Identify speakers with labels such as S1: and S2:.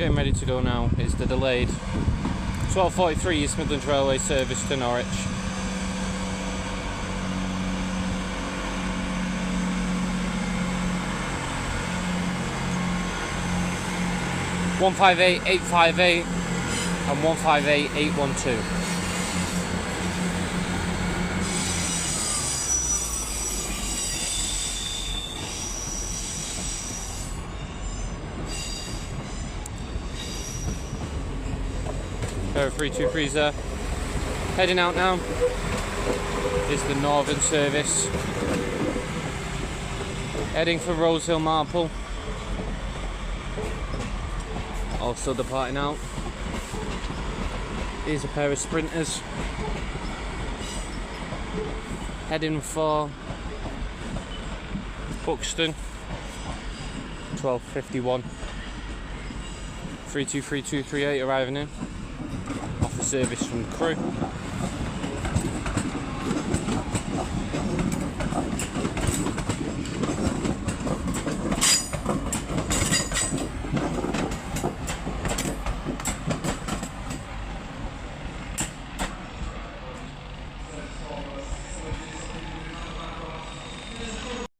S1: getting ready to go now is the delayed 12:43 East Midlands Railway service to Norwich. (158,858) and (158,812). There are 323s there. Heading out now is the Northern service. Heading for Rosehill Marple. Also departing out. Here's a pair of sprinters. Heading for Buxton. 12:51. 323238 arriving in. Off the service from the crew.